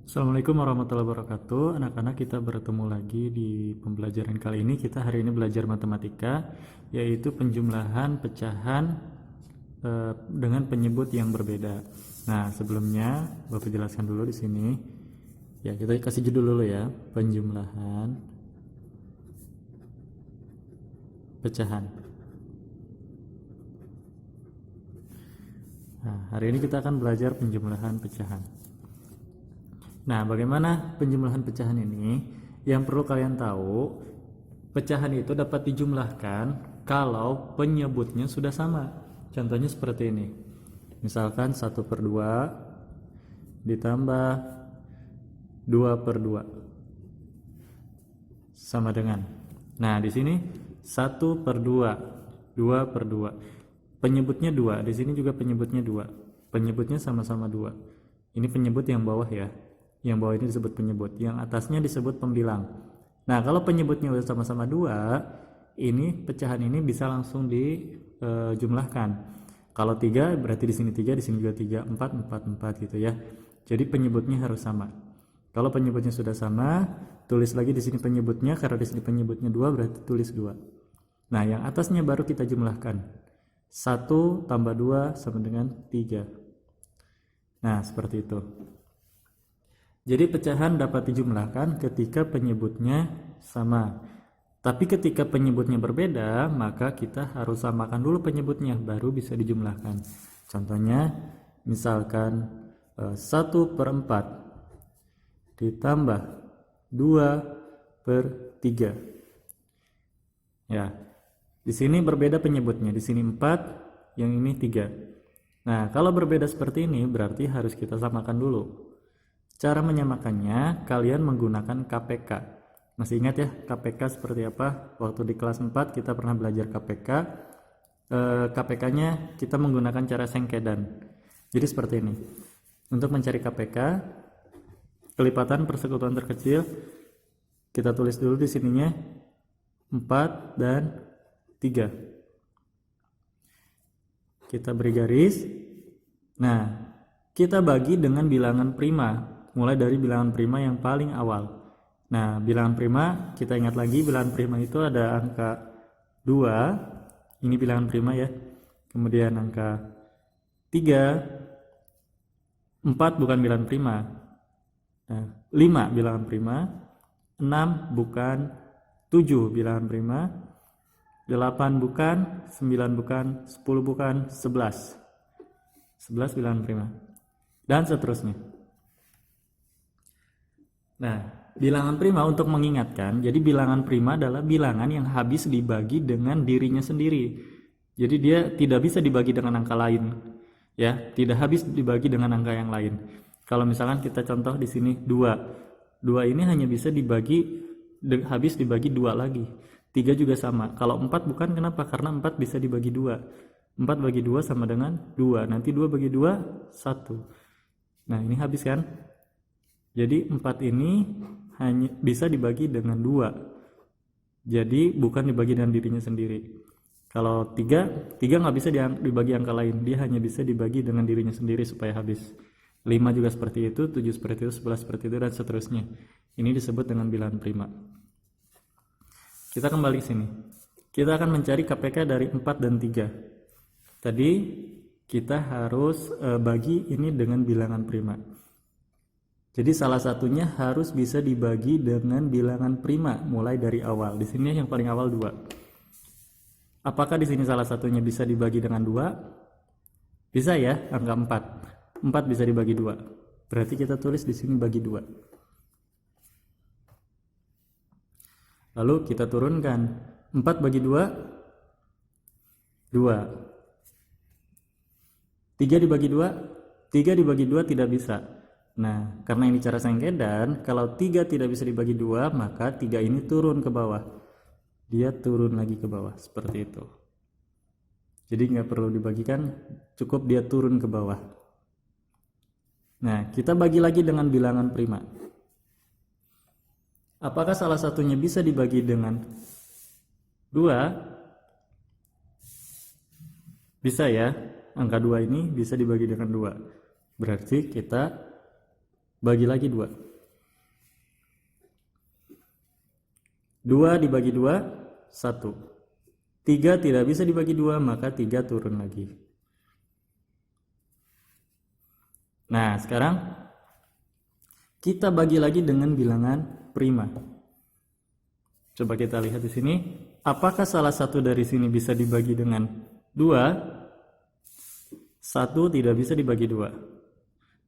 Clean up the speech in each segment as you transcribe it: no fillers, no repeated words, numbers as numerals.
Assalamualaikum warahmatullahi wabarakatuh. Anak-anak, kita bertemu lagi di pembelajaran kali ini. Kita hari ini belajar matematika, yaitu penjumlahan pecahan dengan penyebut yang berbeda. Nah, sebelumnya Bapak jelaskan dulu di sini. Ya, kita kasih judul dulu ya, penjumlahan pecahan. Nah, hari ini kita akan belajar penjumlahan pecahan. Nah, bagaimana penjumlahan pecahan ini? Yang perlu kalian tahu, pecahan itu dapat dijumlahkan kalau penyebutnya sudah sama. Contohnya seperti ini. Misalkan 1/2 ditambah 2/2 sama dengan. Nah, di sini 1/2, 2/2. Penyebutnya 2, di sini juga penyebutnya 2. Penyebutnya sama-sama 2. Ini penyebut yang bawah ya. Yang bawah ini disebut penyebut, yang atasnya disebut pembilang. Nah, kalau penyebutnya udah sama-sama 2, ini pecahan ini bisa langsung dijumlahkan. Kalau 3 berarti di sini 3, di sini juga 3, 4, 4, 4 gitu ya. Jadi penyebutnya harus sama. Kalau penyebutnya sudah sama, tulis lagi di sini penyebutnya, karena di sini penyebutnya 2 berarti tulis 2. Nah, yang atasnya baru kita jumlahkan. 1 tambah 2 sama dengan 3. Nah, seperti itu. Jadi pecahan dapat dijumlahkan ketika penyebutnya sama. Tapi ketika penyebutnya berbeda, maka kita harus samakan dulu penyebutnya, baru bisa dijumlahkan. Contohnya, misalkan 1/4 ditambah 2/3. Ya, di sini berbeda penyebutnya. Di sini 4, yang ini 3. Nah, kalau berbeda seperti ini, berarti harus kita samakan dulu. Cara menyamakannya, kalian menggunakan KPK. Masih ingat ya KPK seperti apa? Waktu di kelas 4 kita pernah belajar KPK. KPK-nya kita menggunakan cara sengkedan. Jadi seperti ini. Untuk mencari KPK, kelipatan persekutuan terkecil, kita tulis dulu di sininya 4 dan 3. Kita beri garis. Nah, kita bagi dengan bilangan prima. Mulai dari bilangan prima yang paling awal. Nah, bilangan prima, kita ingat lagi, bilangan prima itu ada angka 2, ini bilangan prima ya. Kemudian angka 3, 4 bukan bilangan prima. Nah, 5 bilangan prima, 6 bukan, 7 bilangan prima, 8 bukan, 9 bukan, 10 bukan, 11. 11 bilangan prima. Dan seterusnya. Nah, bilangan prima untuk mengingatkan, jadi bilangan prima adalah bilangan yang habis dibagi dengan dirinya sendiri. Jadi dia tidak bisa dibagi dengan angka lain, ya, tidak habis dibagi dengan angka yang lain. Kalau misalkan kita contoh di sini 2, 2 ini hanya bisa dibagi, habis dibagi 2 lagi. 3 juga sama. Kalau 4 bukan, kenapa? Karena 4 bisa dibagi 2. 4 bagi 2 sama dengan 2. Nanti 2 bagi 2, 1. Nah, ini habis kan? Jadi 4 ini hanya bisa dibagi dengan 2. Jadi bukan dibagi dengan dirinya sendiri. Kalau 3 nggak bisa dibagi angka lain. Dia hanya bisa dibagi dengan dirinya sendiri supaya habis. 5 juga seperti itu, 7 seperti itu, 11 seperti itu, dan seterusnya. Ini disebut dengan bilangan prima. Kita kembali ke sini. Kita akan mencari KPK dari 4 dan 3. Tadi kita harus bagi ini dengan bilangan prima. Jadi salah satunya harus bisa dibagi dengan bilangan prima mulai dari awal. Di sini yang paling awal 2. Apakah di sini salah satunya bisa dibagi dengan 2? Bisa ya, angka 4. 4 bisa dibagi 2. Berarti kita tulis di sini bagi 2. Lalu kita turunkan 4 bagi 2, 2. 3 dibagi 2, 3 dibagi 2 tidak bisa. Nah, karena ini cara sengkedan, kalau 3 tidak bisa dibagi 2, maka 3 ini turun ke bawah. Dia turun lagi ke bawah, seperti itu. Jadi nggak perlu dibagikan, cukup dia turun ke bawah. Nah, kita bagi lagi dengan bilangan prima. Apakah salah satunya bisa dibagi dengan 2? Bisa ya, angka 2 ini bisa dibagi dengan 2. Berarti kita bagi lagi 2. 2 dibagi 2, 1. 3 tidak bisa dibagi 2, maka 3 turun lagi. Nah, sekarang kita bagi lagi dengan bilangan prima. Coba kita lihat di sini, apakah salah satu dari sini bisa dibagi dengan 2? 1 tidak bisa dibagi 2.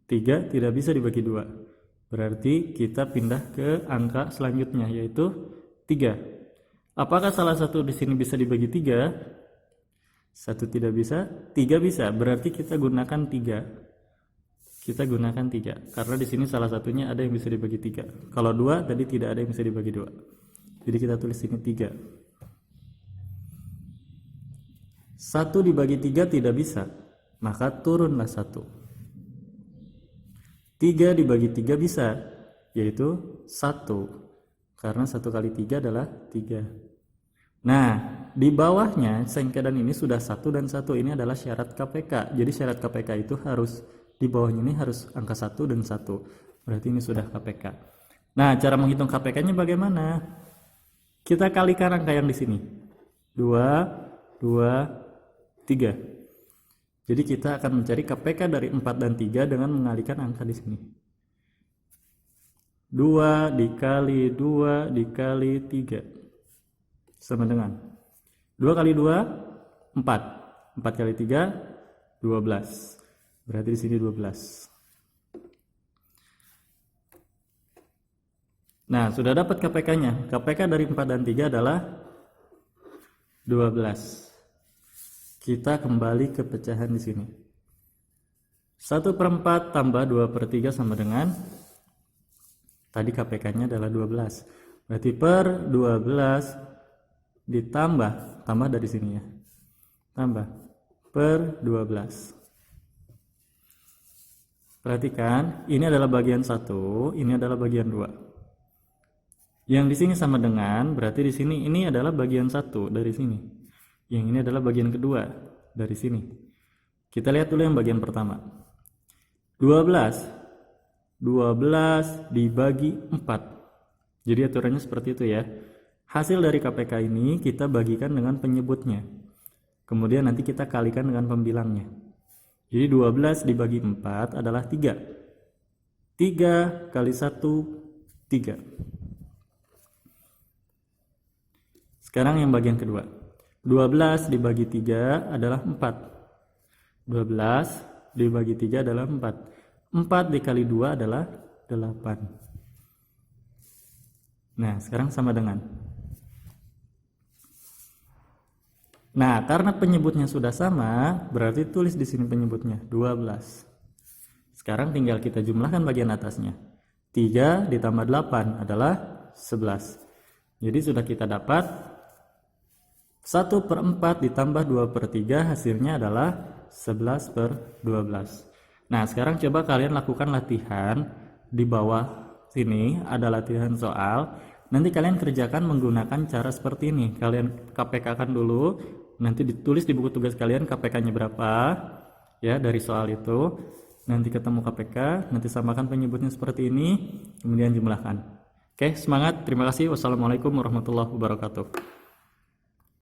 3 tidak bisa dibagi 2. Berarti kita pindah ke angka selanjutnya, yaitu 3. Apakah salah satu di sini bisa dibagi 3? 1 tidak bisa, 3 bisa. Berarti kita gunakan 3. Kita gunakan 3 karena di sini salah satunya ada yang bisa dibagi 3. Kalau 2 tadi tidak ada yang bisa dibagi 2. Jadi kita tulis sini 3. 1 dibagi 3 tidak bisa, maka turunlah 1. 3 dibagi 3 bisa, yaitu 1. Karena 1 kali 3 adalah 3. Nah, di bawahnya sengkedan ini sudah 1 dan 1. Ini adalah syarat KPK. Jadi syarat KPK itu harus di bawahnya ini harus angka 1 dan 1. Berarti ini sudah KPK. Nah, cara menghitung KPK-nya bagaimana? Kita kalikan angka yang di sini. 2, 2, 3. Jadi kita akan mencari KPK dari 4 dan 3 dengan mengalikan angka di sini. 2 dikali 2 dikali 3 sama dengan 2 kali 2 4. 4 kali 3 12. Berarti di sini 12. Nah, sudah dapat KPK-nya. KPK dari 4 dan 3 adalah 12. Kita kembali ke pecahan di sini. 1/4 tambah 2/3 sama dengan tadi KPK-nya adalah 12. Berarti per 12 ditambah, tambah dari sini ya. Tambah per 12. Perhatikan, ini adalah bagian 1, ini adalah bagian 2. Yang di sini sama dengan, berarti di sini ini adalah bagian 1 dari sini. Yang ini adalah bagian kedua dari sini. Kita lihat dulu yang bagian pertama. 12 dibagi 4. Jadi aturannya seperti itu ya. Hasil dari KPK ini kita bagikan dengan penyebutnya. Kemudian nanti kita kalikan dengan pembilangnya. Jadi 12 dibagi 4 adalah 3. 3 kali 1, 3. Sekarang yang bagian kedua. 12 dibagi 3 adalah 4. 12 dibagi 3 adalah 4. 4 dikali 2 adalah 8. Nah, sekarang sama dengan. Nah, karena penyebutnya sudah sama, berarti tulis di sini penyebutnya 12. Sekarang tinggal kita jumlahkan bagian atasnya. 3 ditambah 8 adalah 11. Jadi sudah kita dapat 1/4 ditambah 2/3 hasilnya adalah 11/12. Nah, sekarang coba kalian lakukan latihan di bawah sini, ada latihan soal. Nanti kalian kerjakan menggunakan cara seperti ini. Kalian KPK-kan dulu, nanti ditulis di buku tugas kalian KPK-nya berapa ya dari soal itu. Nanti ketemu KPK, nanti samakan penyebutnya seperti ini, kemudian jumlahkan. Oke, semangat. Terima kasih. Wassalamualaikum warahmatullahi wabarakatuh.